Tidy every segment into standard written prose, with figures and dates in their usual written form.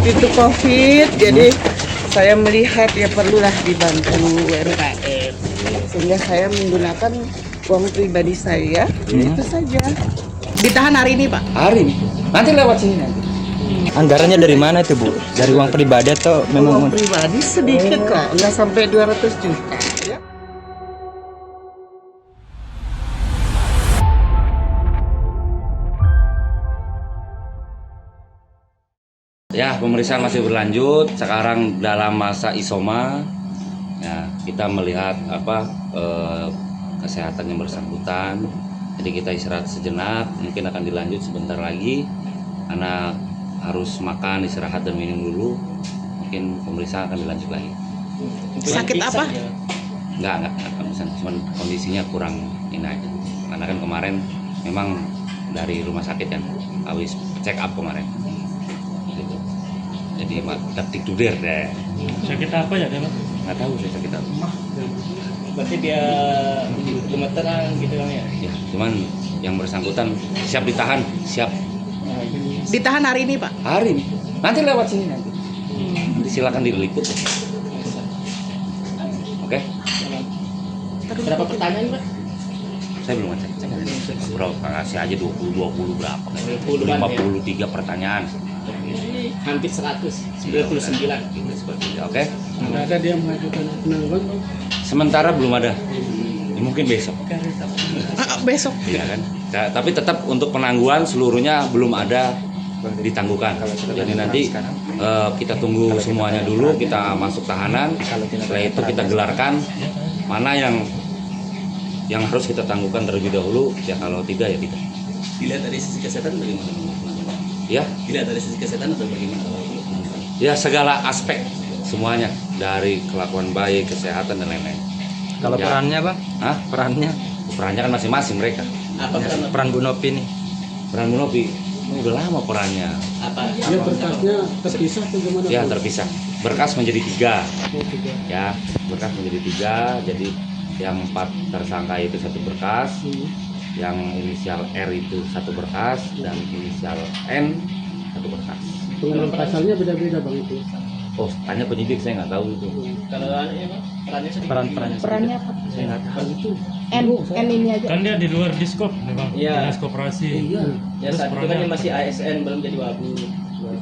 itu COVID, jadi saya melihat ya perlulah dibantu UMKM, sehingga saya menggunakan uang pribadi saya, itu saja. Ditahan hari ini, Pak? Hari ini, nanti lewat sini nanti. Anggarannya dari mana itu, Bu? Dari uang pribadi atau Uang memang pribadi sedikit kok, nggak sampai 200 juta. Ya. Ya, pemeriksaan masih berlanjut. Sekarang dalam masa isoma. Ya, kita melihat kesehatan yang bersangkutan. Jadi kita istirahat sejenak. Mungkin akan dilanjut sebentar lagi. Karena harus makan, istirahat dan minum dulu. Mungkin pemeriksaan akan dilanjut lagi. Sakit apa? Enggak bisa. Cuman kondisinya kurang ini aja. Karena kan kemarin memang dari rumah sakit kan habis check up kemarin. Gitu. Jadi taktik tuder deh. Sakit apa ya dia? Nggak tahu saya sakit apa. Berarti dia gemeteran gitu kan ya? Ya, cuman yang bersangkutan siap ditahan, siap. Ditahan hari ini, Pak? Hari ini. Nanti lewat sini nanti. Nanti silakan diliput. Ya. Oke? Berapa pertanyaan, Pak? Saya belum ngecek. Berapa kasih aja 20 berapa? 20 kan, 53 pertanyaan. Hampir 199. Oke? Ada dia mengajukan penangguhan, Pak? Sementara belum ada. Ya, mungkin besok. Besok. Ya kan? Tapi tetap untuk penangguhan seluruhnya belum ada ditangguhkan. Jadi nanti kita tunggu semuanya dulu, kita masuk tahanan. Setelah itu kita gelarkan mana yang harus kita tangguhkan terlebih dahulu. Ya kalau tidak ya tidak. Dilihat dari sisi kesehatan bagaimana? Ya, Dilihat dari sisi kesehatan atau bagaimana? ya segala aspek semuanya dari kelakuan baik, kesehatan dan lain-lain. kalau Ya. perannya, Bang? Hah? Perannya Perannya kan masing-masing mereka. Apa peran? peran Bu Nopi nih. Peran Munopi udah lama perannya. Apa? Dia berkasnya terpisah atau gimana? Ya terpisah. Berkas menjadi 3. Ya, berkas menjadi 3. Jadi yang 4 tersangka itu 1 berkas, yang inisial R itu 1 berkas, dan inisial N 1 berkas. Pengenalan pasalnya beda-beda, Bang, itu. Oh, tanya penyidik, saya nggak tahu itu. Kalau anaknya Pak, perannya sedikit. Perannya apa? Saya nggak tahu itu. N ini aja. Kan dia di luar diskop nih, Bang. Iya. Dinas koperasi. Ya Terus saat itu kan perannya dia masih ASN, belum jadi wabu.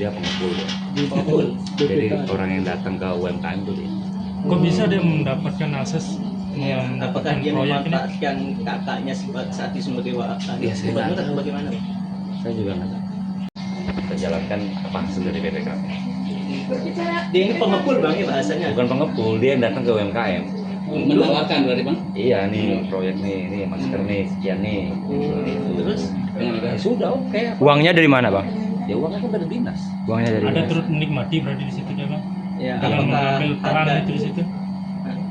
Dia pengepul. Ya. Pengepul. Jadi orang yang datang ke UMKM itu dia. Kok bisa dia mendapatkan akses Ya, apakah mendapatkan dia proyek ini? memanfaatkan kakaknya saat itu sebagai Ya, saya gubernur nggak atau bagaimana, Pak? Saya juga nggak tahu. Kita jalankan apa hasil dari BPK. Dia ini pengepul, Bang, ya bahasanya. Bukan pengepul, dia yang datang ke UMKM. Menawarkan berarti, Bang? Iya nih proyek nih masker nih sekian nih. Terus? Ya sudah oke. Uangnya dari mana, Bang? Ya uangnya kan dari dinas. Uangnya dari Ada dinas. turut menikmati berarti di situ dia, Bang. Ya, Dalam apakah mengambil peran harga itu di situ.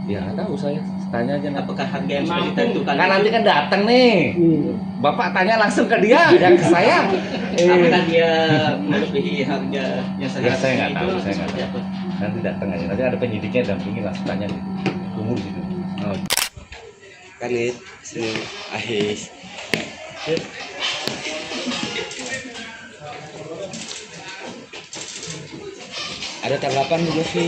Ya nggak tahu saya. Tanya aja nanti. apakah harga yang sudah ditentukan? Kan nanti kan datang nih. Bapak tanya langsung ke dia, jangan ke saya. Apakah dia melebihi harga yang Ya, seharusnya saya nggak itu tahu, atau saya nggak seperti tahu. apa? Nanti datang aja. Nanti ada penyidiknya dampingi langsung tanya gitu. Tunggu di situ. Kalit sini ahis ada tanggapan Bu Novi?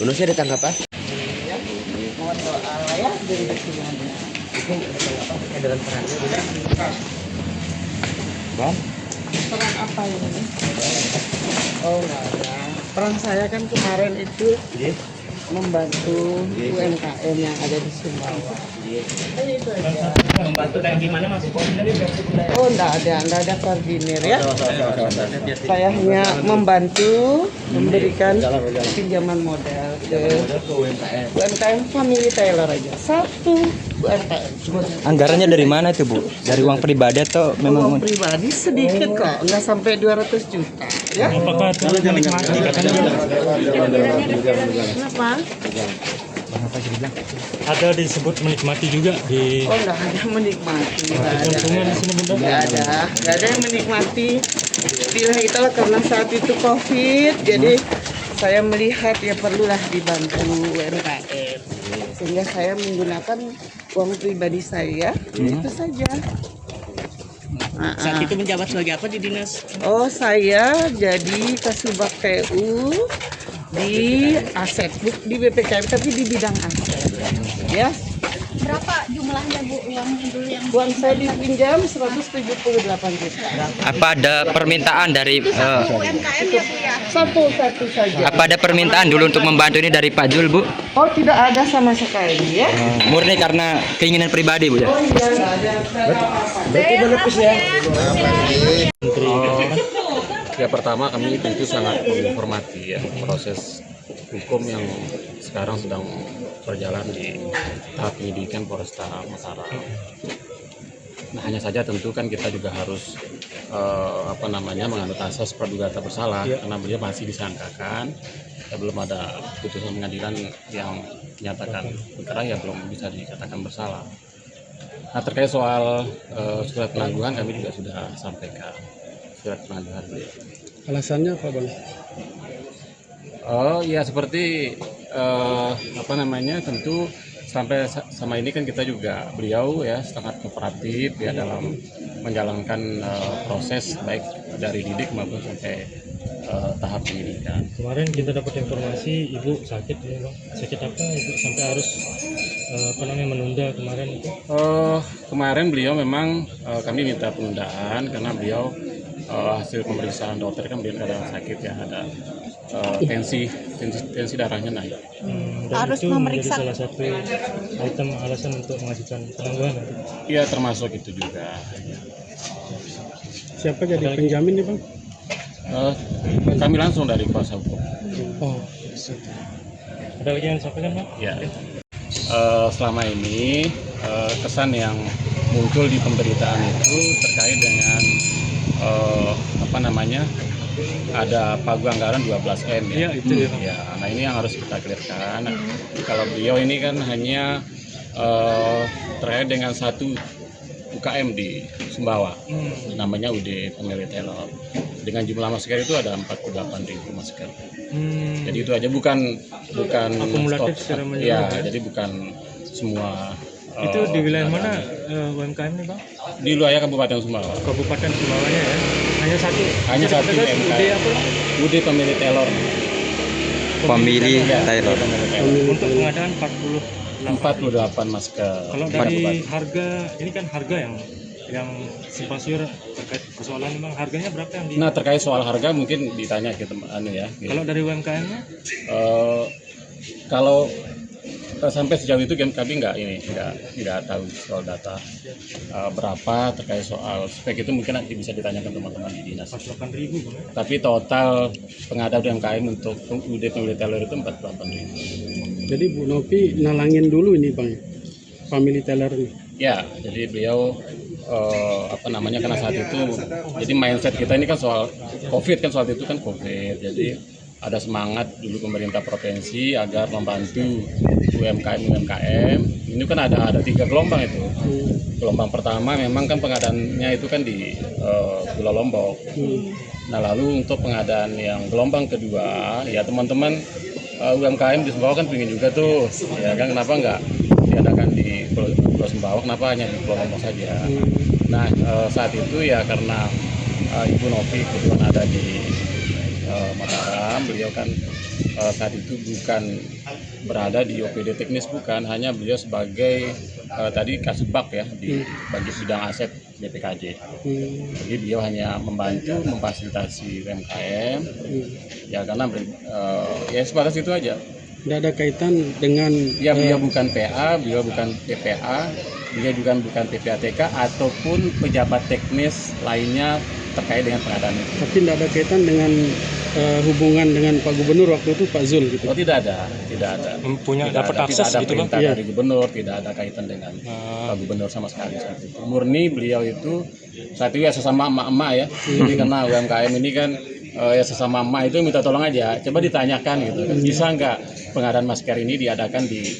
Bu Novi ada tanggapan? Ya, mohon doa ya dari semuanya. Itu ada tanggapan terkait dengan perannya benar? Bang? Peran apa ini? Oh, nggak ada. Peran saya kan kemarin itu Iya. membantu UMKM yang ada di Sumbawa. Iya. Itu aja. Membantu dan gimana Mas? Oh, enggak ada koordinir ya. Saya hanya membantu memberikan pinjaman modal ke UMKM Family Tailor aja. 1 UMKM. Anggarannya dari mana itu, Bu? Dari uang pribadi atau memang Uang pribadi sedikit kok, nggak sampai 200 juta. Ya. Apakah turut menikmati katanya? Kenapa? Ada disebut menikmati juga di Oh, nggak ada menikmati. Nggak ada. keuntungan di sini, Bunda? Nggak ada yang menikmati. Bila itulah karena saat itu COVID, jadi saya melihat ya perlulah dibantu UMKM, sehingga saya menggunakan uang pribadi saya, itu saja. Saat itu menjabat sebagai apa di dinas? Oh, saya jadi Kasubag TU di aset, di BPKM, tapi di bidang aset. Ya, Berapa jumlahnya Bu uang dulu yang uang saya dipinjam 178 juta. Apa ada permintaan dari satu UMKM ya Bu ya? Satu saja. apa ada permintaan dulu untuk membantu ini dari Pak Jul, Bu? Oh, tidak ada sama sekali ya. Murni karena keinginan pribadi, Bu ya. Oh iya, nggak ada apa-apa. Berarti menepis ya? Ya pertama kami tentu sangat menghormati ya proses hukum yang sekarang sedang berjalan di tahap penyidikan Polresta Mataram. Nah, hanya saja tentu kan kita juga harus menganut asas praduga tak bersalah karena beliau masih disangkakan, ya belum ada putusan pengadilan yang menyatakan perkara ya belum bisa dikatakan bersalah. Nah, terkait soal surat penangguhan kami juga sudah sampaikan surat penangguhan beliau. Alasannya apa Bang? Oh ya seperti tentu sampai sama ini kan kita juga beliau ya sangat kooperatif ya dalam menjalankan proses baik dari didik maupun sampai tahap penyidikan. Kemarin kita dapat informasi Ibu sakit ya Bang. Sakit apa Ibu sampai harus menunda kemarin itu? Kemarin beliau memang kami minta penundaan karena beliau hasil pemeriksaan dokter kan beliau ada sakit ya, ada tensi darahnya naik. Dan Harus itu memeriksa. menjadi salah satu item alasan untuk mengajukan penangguhan nanti. Iya termasuk itu juga. Siapa jadi penjamin nih Bang? Kami langsung dari kuasa hukum. Oh, ada lagi yang disampaikan Bang? Ya. Selama ini kesan yang muncul di pemberitaan itu terkait dengan ada pagu anggaran 12M ya. Iya, itu ya, Bang. Ya, nah ini yang harus kita clearkan. Kalau beliau ini kan hanya terkait dengan satu UKM di Sumbawa, namanya UD Pemilih Taylor. Dengan jumlah masker itu ada 48.000 masker. Jadi itu aja bukan Akumulatif stok. secara menyeluruh Ya, ya. jadi bukan semua. Itu di wilayah mana UMKM nih Bang? Di wilayah Kabupaten Sumbawa. Kabupaten Sumbawanya ya? Hanya satu? Hanya satu Terus UMKM. UD apa Bang? UD Pemilih Taylor. Pemilih Ya, Taylor. Pemilih Taylor. Untuk pengadaan 48 masker. Kalau dari harga, ini kan harga yang simpang siur terkait persoalan memang harganya berapa yang di... Nah terkait soal harga mungkin ditanya ke ya. Kalau dari UMKM-nya? Kalau sampai sejauh itu kami tidak tahu soal data berapa terkait soal spek itu mungkin nanti bisa ditanyakan teman-teman di dinas. 48.000 Bang. Tapi total pengadaan UMKM untuk UD Pemilih Taylor itu 48.000. Jadi Bu Novi nalangin dulu ini Bang, Family Teller ini. Ya, jadi beliau karena saat itu jadi mindset kita ini kan soal COVID kan, soal itu kan COVID. Jadi ada semangat dulu pemerintah provinsi agar membantu UMKM. Ini kan ada 3 gelombang itu. Gelombang pertama memang kan pengadaannya itu kan di Pulau Lombok. Nah lalu untuk pengadaan yang gelombang kedua ya teman-teman UMKM di Sumbawa kan pengen juga tuh ya kan, kenapa nggak diadakan di Pulau Sumbawa, kenapa hanya di Pulau Lombok saja. Nah saat itu ya karena Ibu Novi kebetulan ada di Mataram, beliau kan saat itu bukan berada di OPD teknis, bukan, hanya beliau sebagai tadi Kasubag ya di bagi bidang aset BPKJ. Jadi beliau hanya membantu memfasilitasi UMKM ya karena ya sebatas itu aja. Tidak ada kaitan dengan Ya beliau bukan PA, beliau bukan PPA, beliau juga bukan PPATK ataupun pejabat teknis lainnya terkait dengan pengadaan itu. tapi tidak ada kaitan dengan hubungan dengan Pak Gubernur waktu itu Pak Zul gitu. Oh tidak ada. Tidak ada perintah Iya. dari gubernur, tidak ada kaitan dengan Pak Gubernur sama sekali saat itu. Murni beliau itu saat itu ya sesama emak-emak ya. Jadi karena UMKM ini kan ya sesama emak itu minta tolong aja. Coba ditanyakan gitu kan, bisa nggak pengadaan masker ini diadakan di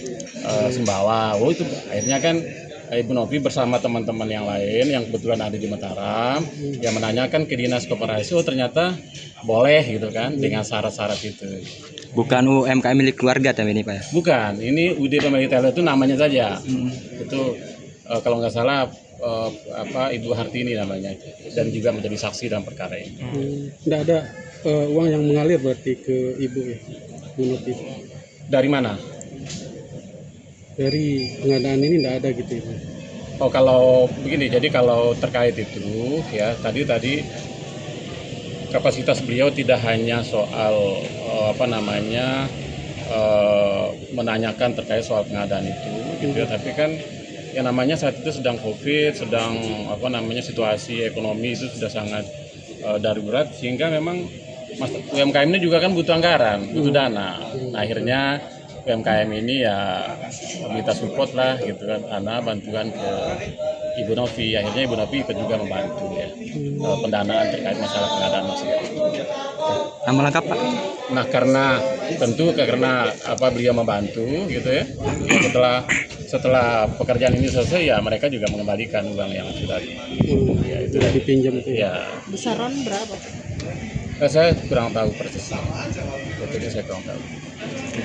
Sumbawa. Oh itu akhirnya kan Ibu Novi bersama teman-teman yang lain yang kebetulan ada di Mataram yang menanyakan ke dinas koperasi, oh ternyata boleh gitu kan dengan syarat-syarat itu. Bukan UMKM milik keluarga tapi ini Pak ya? Bukan, ini UD Pemilih Taylor itu namanya saja. Itu kalau nggak salah Ibu Hartini namanya, dan juga menjadi saksi dalam perkara ini. Tidak ada uang yang mengalir berarti ke ibu ya, Bu Novi? Dari mana? Dari pengadaan ini tidak ada gitu Ibu? Oh, kalau begini, jadi kalau terkait itu ya tadi kapasitas beliau tidak hanya soal menanyakan terkait soal pengadaan itu, gitu ya, tapi kan yang namanya saat itu sedang COVID, sedang situasi ekonomi itu sudah sangat darurat, sehingga memang UMKM ini juga kan butuh anggaran, butuh dana. Nah, akhirnya UMKM ini ya minta support lah gitu kan, bantuan ke Ibu Novi. Akhirnya Ibu Novi ikut juga membantu ya pendanaan terkait masalah pengadaan masker. Nama lengkap Pak? Nah, karena beliau membantu gitu ya. Setelah pekerjaan ini selesai ya mereka juga mengembalikan uang yang sudah ya, itu dipinjam itu ya. Besaran berapa? Saya kurang tahu persisnya. Itu saya kurang tahu.